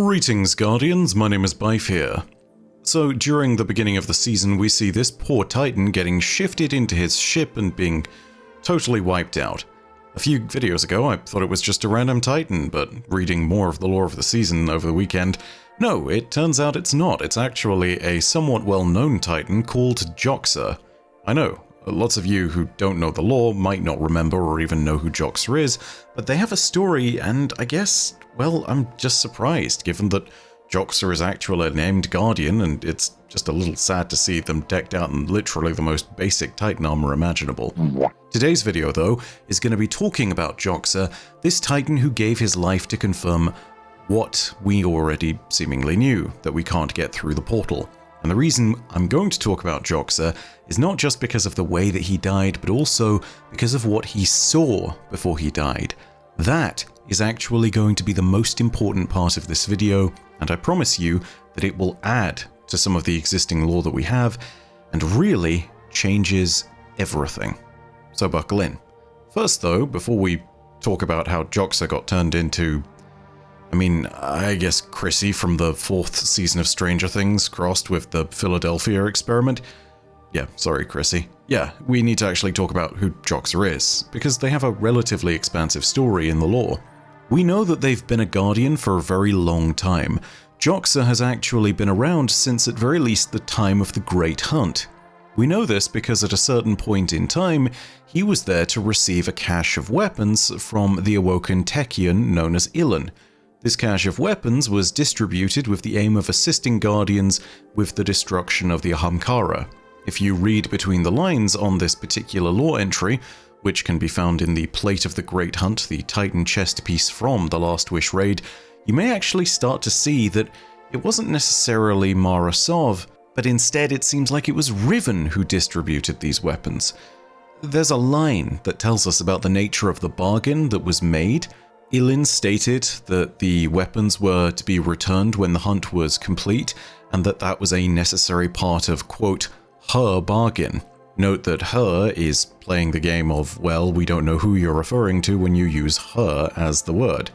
Greetings, Guardians, my name is Bife here. So, during the beginning of the season, we see this poor Titan getting shifted into his ship and being totally wiped out. A few videos ago, I thought it was just a random Titan, but reading more of the lore of the season over the weekend, no, it turns out it's not. It's actually a somewhat well-known Titan called Joxer. I know, lots of you who don't know the lore might not remember or even know who Joxer is, but they have a story, and I guess, well, I'm just surprised, given that Joxer is actually a named Guardian, and it's just a little sad to see them decked out in literally the most basic Titan armor imaginable. Today's video, though, is going to be talking about Joxer, this Titan who gave his life to confirm what we already seemingly knew, that we can't get through the portal. And the reason I'm going to talk about Joxer is not just because of the way that he died, but also because of what he saw before he died. That is actually going to be the most important part of this video, and I promise you that it will add to some of the existing lore that we have, and really changes everything. So buckle in. First though, before we talk about how Joxer got turned into, I guess Chrissy from the 4th season of Stranger Things crossed with the Philadelphia experiment. Yeah, sorry Chrissy. Yeah, we need to actually talk about who Joxer is, because they have a relatively expansive story in the lore. We know that they've been a Guardian for a very long time. Joxer has actually been around since at very least the time of the Great Hunt. We know this because at a certain point in time, he was there to receive a cache of weapons from the awoken Techeuan known as Ilyn. This cache of weapons was distributed with the aim of assisting Guardians with the destruction of the Ahamkara. If you read between the lines on this particular lore entry, which can be found in the Plate of the Great Hunt, the Titan chest piece from the Last Wish raid, you may actually start to see that it wasn't necessarily Mara Sov, but instead it seems like it was Riven who distributed these weapons. There's a line that tells us about the nature of the bargain that was made. Ilyn stated that the weapons were to be returned when the hunt was complete, and that was a necessary part of, quote, her bargain. Note that her is playing the game of, well, we don't know who you're referring to when you use her as the word.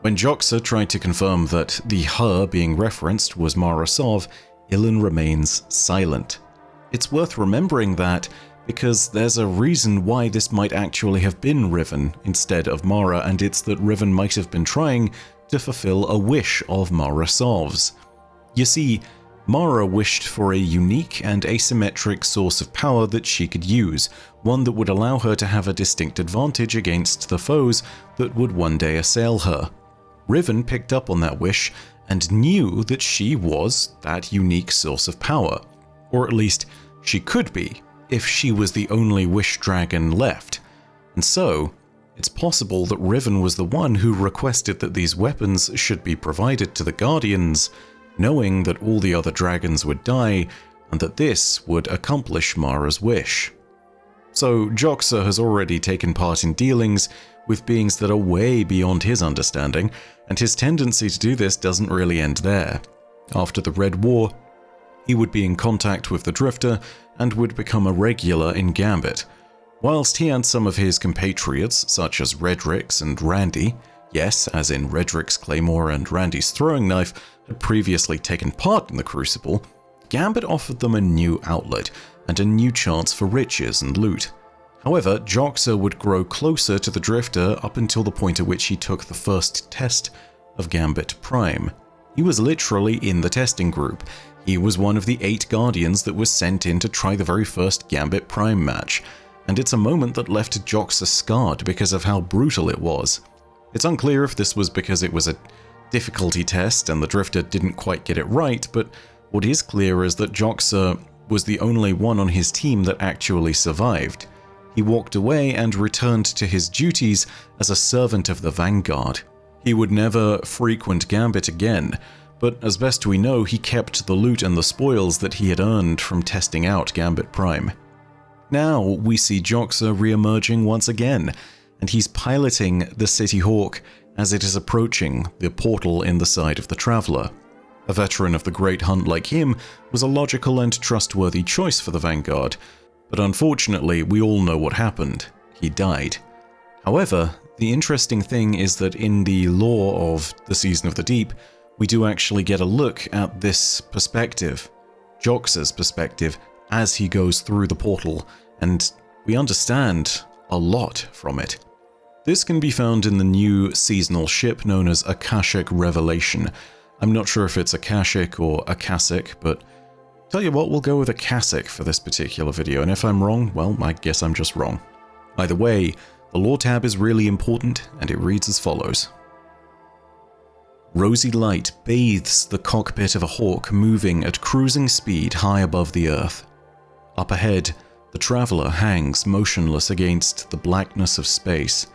When Joxer tried to confirm that the her being referenced was Mara Sov, Ilyn remains silent. It's worth remembering that because there's a reason why this might actually have been Riven instead of Mara, and it's that Riven might have been trying to fulfill a wish of Mara Sov's. You see, Mara wished for a unique and asymmetric source of power that she could use, one that would allow her to have a distinct advantage against the foes that would one day assail her. Riven picked up on that wish and knew that she was that unique source of power, or at least she could be if she was the only Wish Dragon left. And so, it's possible that Riven was the one who requested that these weapons should be provided to the Guardians, knowing that all the other dragons would die, and that this would accomplish Mara's wish. So Joxer has already taken part in dealings with beings that are way beyond his understanding, and his tendency to do this doesn't really end there. After the Red War, he would be in contact with the Drifter and would become a regular in Gambit. Whilst he and some of his compatriots, such as Redrix and Randy, yes, as in Redrix's Claymore and Randy's throwing knife, had previously taken part in the Crucible, Gambit offered them a new outlet and a new chance for riches and loot. However, Joxer would grow closer to the Drifter up until the point at which he took the first test of Gambit Prime. He was literally in the testing group. He was one of the 8 Guardians that was sent in to try the very first Gambit Prime match, and it's a moment that left Joxer scarred because of how brutal it was. It's unclear if this was because it was a difficulty test and the Drifter didn't quite get it right, but what is clear is that Joxer was the only one on his team that actually survived. He walked away and returned to his duties as a servant of the Vanguard. He would never frequent Gambit again, but as best we know, he kept the loot and the spoils that he had earned from testing out Gambit Prime. Now we see Joxer re-emerging once again, and he's piloting the City Hawk as it is approaching the portal in the side of the Traveler. A veteran of the Great Hunt like him was a logical and trustworthy choice for the Vanguard, but unfortunately we all know what happened. He died. However, the interesting thing is that in the lore of the Season of the Deep, we do actually get a look at this perspective, Joxer's perspective, as he goes through the portal, and we understand a lot from it. This can be found in the new seasonal ship known as Akashic Revelation. I'm not sure if it's Akashic or Akasic, but tell you what, we'll go with Akasic for this particular video, and if I'm wrong, well, I guess I'm just wrong. Either way, the lore tab is really important, and it reads as follows. Rosy light bathes the cockpit of a Hawk moving at cruising speed high above the Earth. Up ahead, the traveler hangs motionless against the blackness of space,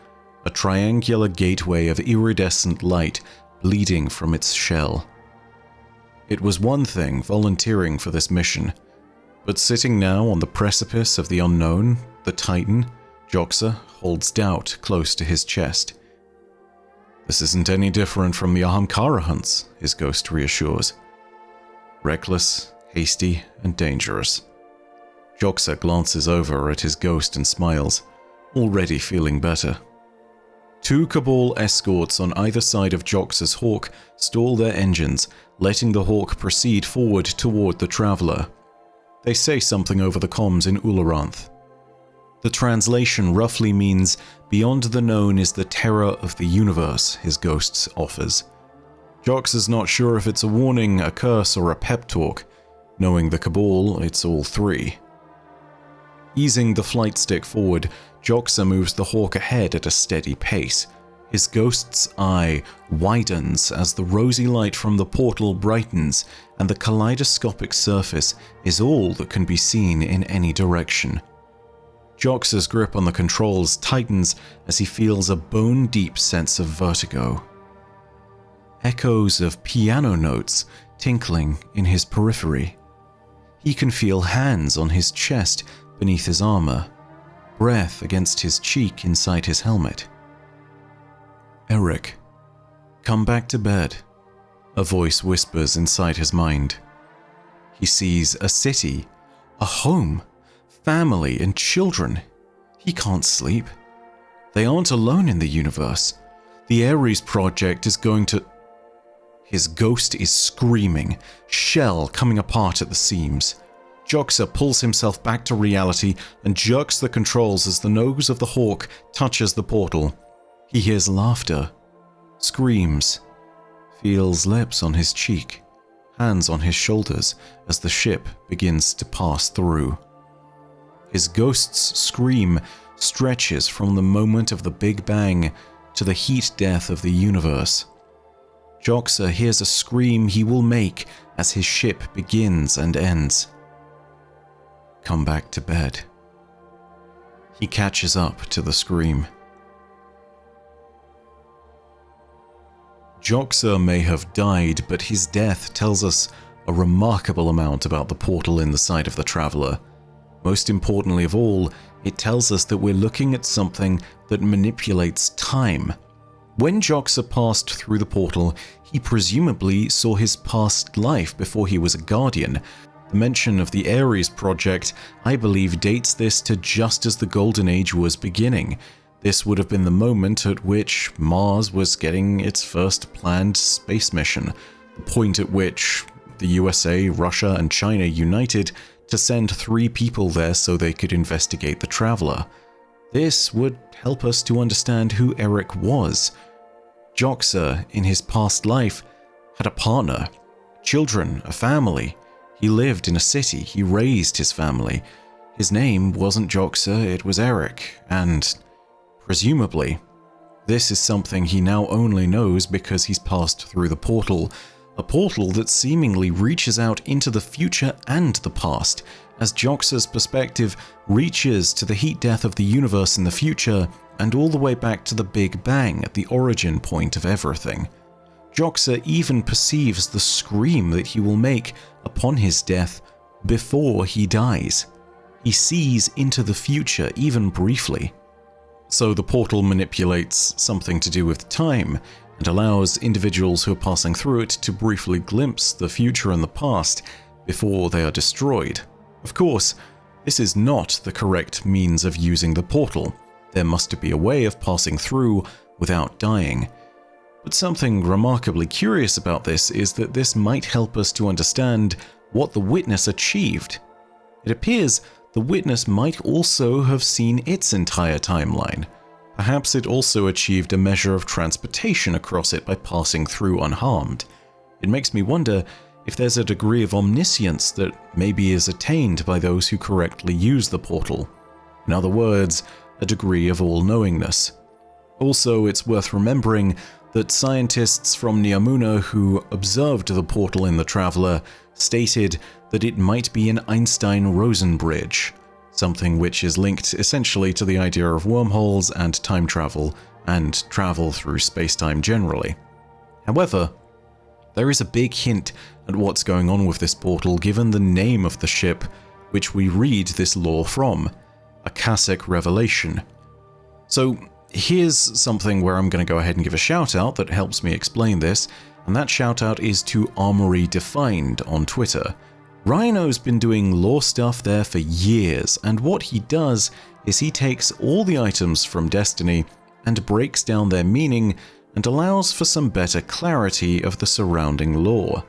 a triangular gateway of iridescent light bleeding from its shell. It was one thing volunteering for this mission, but sitting now on the precipice of the unknown, the Titan, Joxer holds doubt close to his chest. This isn't any different from the Ahamkara hunts, his ghost reassures. Reckless, hasty, and dangerous. Joxer glances over at his ghost and smiles, already feeling better. 2 Cabal escorts on either side of Joxer's Hawk stall their engines, letting the Hawk proceed forward toward the traveler. They say something over the comms in Ularanth. The translation roughly means, beyond the known is the terror of the universe, his ghost offers. Joxer's not sure if it's a warning, a curse, or a pep talk. Knowing the Cabal, it's all 3. Easing the flight stick forward, Joxer moves the Hawk ahead at a steady pace. His ghost's eye widens as the rosy light from the portal brightens, and the kaleidoscopic surface is all that can be seen in any direction. Joxer's grip on the controls tightens as he feels a bone-deep sense of vertigo. Echoes of piano notes tinkling in his periphery. He can feel hands on his chest beneath his armor, breath against his cheek inside his helmet. Eric, come back to bed, a voice whispers inside his mind. He sees a city, a home, family and children. He can't sleep. They aren't alone in the universe. The Ares Project is going to... His ghost is screaming, shell coming apart at the seams. Joxer pulls himself back to reality and jerks the controls as the nose of the Hawk touches the portal. He hears laughter, screams, feels lips on his cheek, hands on his shoulders as the ship begins to pass through. His ghost's scream stretches from the moment of the Big Bang to the heat death of the universe. Joxer hears a scream he will make as his ship begins and ends. Come back to bed. He catches up to the scream. Joxer may have died, but his death tells us a remarkable amount about the portal in the side of the traveler. Most importantly of all, it tells us that we're looking at something that manipulates time. When Joxer passed through the portal, he presumably saw his past life before he was a Guardian. The mention of the Ares Project, I believe, dates this to just as the Golden Age was beginning. This would have been the moment at which Mars was getting its first planned space mission, the point at which the USA, Russia, and China united to send 3 people there so they could investigate the traveler. This would help us to understand who Eric was. Joxer, in his past life, had a partner, children, a family. He lived in a city, he raised his family. His name wasn't Joxer, it was Eric, and presumably, this is something he now only knows because he's passed through the portal, a portal that seemingly reaches out into the future and the past, as Joxer's perspective reaches to the heat death of the universe in the future and all the way back to the Big Bang at the origin point of everything. Joxer even perceives the scream that he will make upon his death before he dies. He sees into the future, even briefly. So the portal manipulates something to do with time, and allows individuals who are passing through it to briefly glimpse the future and the past before they are destroyed. Of course, this is not the correct means of using the portal. There must be a way of passing through without dying. But something remarkably curious about this is that this might help us to understand what the Witness achieved. It appears the Witness might also have seen its entire timeline. Perhaps it also achieved a measure of transportation across it by passing through unharmed. It makes me wonder if there's a degree of omniscience that maybe is attained by those who correctly use the portal. In other words, a degree of all-knowingness. Also, it's worth remembering that scientists from Neomuna who observed the portal in the Traveler stated that it might be an Einstein-Rosen bridge, something which is linked essentially to the idea of wormholes and time travel, and travel through space-time generally. However, there is a big hint at what's going on with this portal given the name of the ship which we read this lore from, Akashic Revelation. So here's something where I'm going to go ahead and give a shout out that helps me explain this, and that shout out is to Armory Defined on Twitter. Rhino's been doing lore stuff there for years, and what he does is he takes all the items from Destiny and breaks down their meaning and allows for some better clarity of the surrounding lore.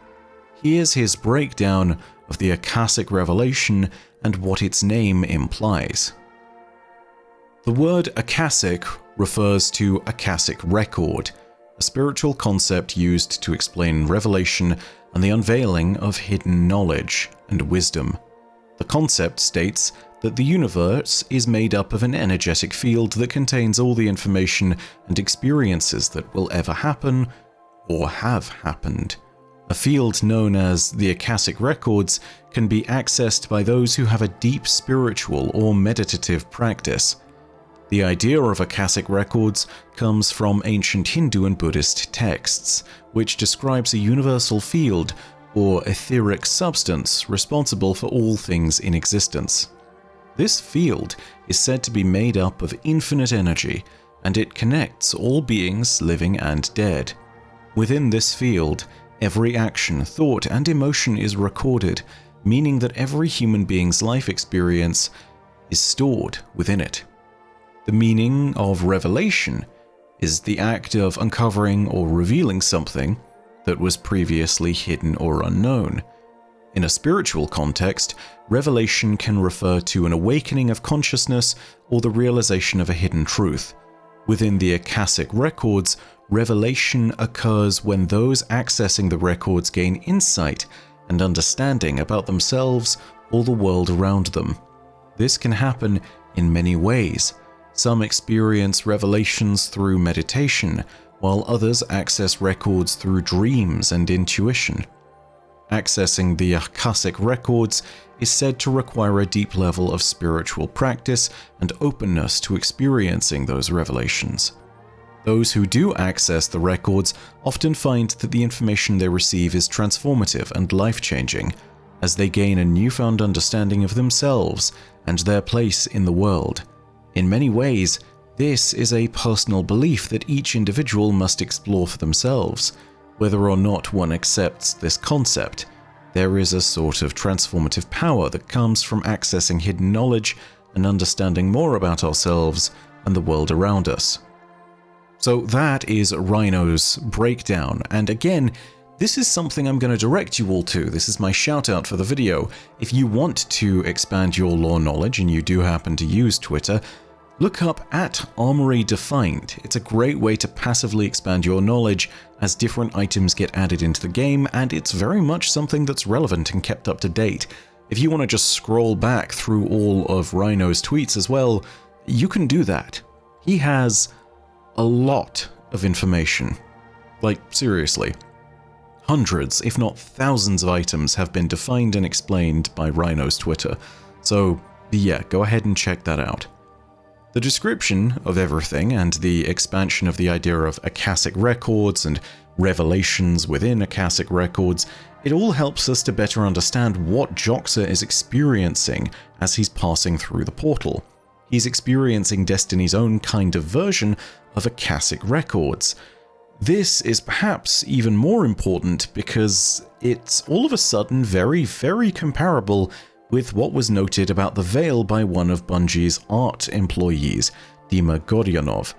Here's his breakdown of the Akashic Revelation and what its name implies. The word Akashic refers to Akashic Record, a spiritual concept used to explain revelation and the unveiling of hidden knowledge and wisdom. The concept states that the universe is made up of an energetic field that contains all the information and experiences that will ever happen or have happened. A field known as the Akashic Records can be accessed by those who have a deep spiritual or meditative practice. The idea of Akashic Records comes from ancient Hindu and Buddhist texts, which describes a universal field or etheric substance responsible for all things in existence. This field is said to be made up of infinite energy, and it connects all beings living and dead. Within this field, every action, thought, and emotion is recorded, meaning that every human being's life experience is stored within it. The meaning of revelation is the act of uncovering or revealing something that was previously hidden or unknown. In a spiritual context, revelation can refer to an awakening of consciousness or the realization of a hidden truth. Within the Akashic Records, revelation occurs when those accessing the records gain insight and understanding about themselves or the world around them. This can happen in many ways. Some experience revelations through meditation, while others access records through dreams and intuition. Accessing the Akashic Records is said to require a deep level of spiritual practice and openness to experiencing those revelations. Those who do access the records often find that the information they receive is transformative and life-changing, as they gain a newfound understanding of themselves and their place in the world. In many ways, this is a personal belief that each individual must explore for themselves. Whether or not one accepts this concept, there is a sort of transformative power that comes from accessing hidden knowledge and understanding more about ourselves and the world around us. So that is Rhino's breakdown, and again, this is something I'm going to direct you all to. This is my shout out for the video. If you want to expand your lore knowledge and you do happen to use Twitter, look up @Armory Defined. It's a great way to passively expand your knowledge as different items get added into the game, and it's very much something that's relevant and kept up to date. If you want to just scroll back through all of Rhino's tweets as well, you can do that. He has a lot of information. Like, seriously. Hundreds, if not thousands of items have been defined and explained by Rhino's Twitter. So, yeah, go ahead and check that out. The description of everything and the expansion of the idea of Akashic Records and revelations within Akashic Records, it all helps us to better understand what Joxer is experiencing as he's passing through the portal. He's experiencing Destiny's own kind of version of Akashic Records. This is perhaps even more important because it's all of a sudden very, very comparable with what was noted about the Veil by one of Bungie's art employees, Dima Goryanov.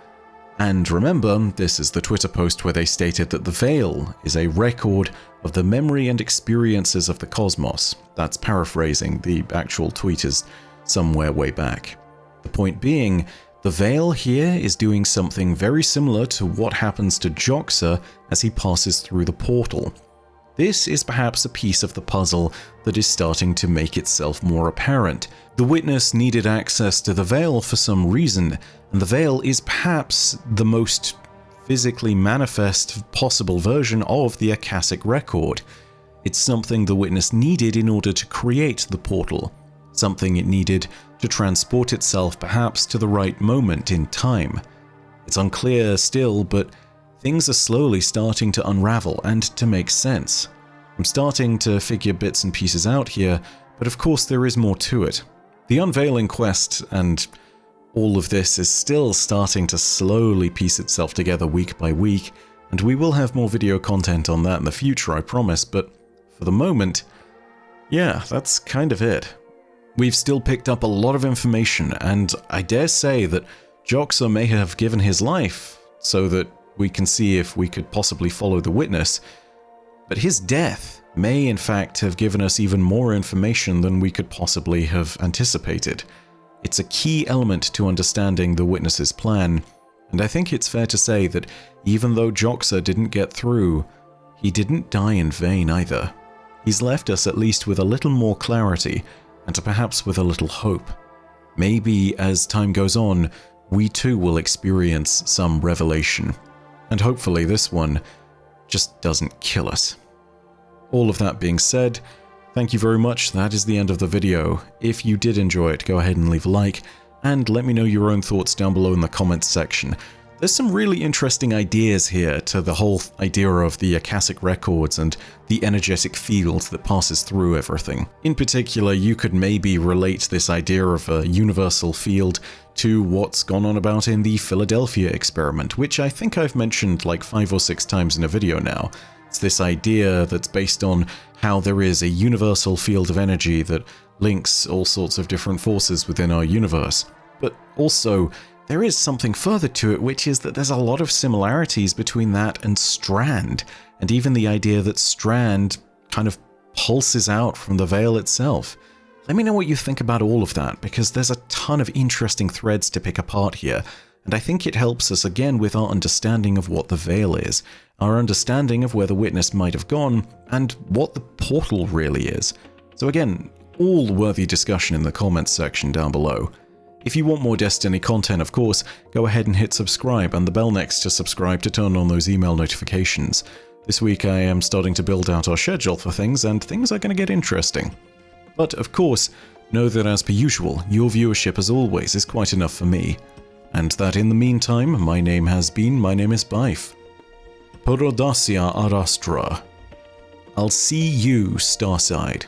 And remember, this is the Twitter post where they stated that the Veil is a record of the memory and experiences of the cosmos. That's paraphrasing, the actual tweet is somewhere way back. The point being, the Veil here is doing something very similar to what happens to Joxer as he passes through the portal. This is perhaps a piece of the puzzle that is starting to make itself more apparent. The Witness needed access to the Veil for some reason, and the Veil is perhaps the most physically manifest possible version of the Akashic record. It's something the Witness needed in order to create the portal, something it needed to transport itself perhaps to the right moment in time. It's unclear still, but things are slowly starting to unravel and to make sense. I'm starting to figure bits and pieces out here, but of course there is more to it. The unveiling quest and all of this is still starting to slowly piece itself together week by week, and we will have more video content on that in the future, I promise, but for the moment, yeah, that's kind of it. We've still picked up a lot of information, and I dare say that Joxer may have given his life so that we can see if we could possibly follow the Witness, but his death may in fact have given us even more information than we could possibly have anticipated. It's a key element to understanding the Witness's plan, and I think it's fair to say that even though Joxer didn't get through, he didn't die in vain either. He's left us at least with a little more clarity, and perhaps with a little hope. Maybe as time goes on, we too will experience some revelation. And hopefully this one just doesn't kill us. All of that being said, thank you very much. That is the end of the video. If you did enjoy it, go ahead and leave a like, and let me know your own thoughts down below in the comments section. There's some really interesting ideas here to the whole idea of the Akashic records and the energetic field that passes through everything. In particular, you could maybe relate this idea of a universal field to what's gone on about in the Philadelphia experiment, which I think I've mentioned like 5 or 6 times in a video now. It's this idea that's based on how there is a universal field of energy that links all sorts of different forces within our universe. But also, there is something further to it, which is that there's a lot of similarities between that and Strand, and even the idea that Strand kind of pulses out from the Veil itself. Let me know what you think about all of that, because there's a ton of interesting threads to pick apart here, and I think it helps us again with our understanding of what the Veil is, our understanding of where the Witness might have gone, and what the portal really is. So again, all worthy discussion in the comments section down below. If you want more Destiny content, of course, go ahead and hit subscribe and the bell next to subscribe to turn on those email notifications. This week I am starting to build out our schedule for things, and things are going to get interesting. But of course, know that as per usual, your viewership as always is quite enough for me. And that in the meantime, my name is Bife. Por audacia ad astra. I'll see you starside.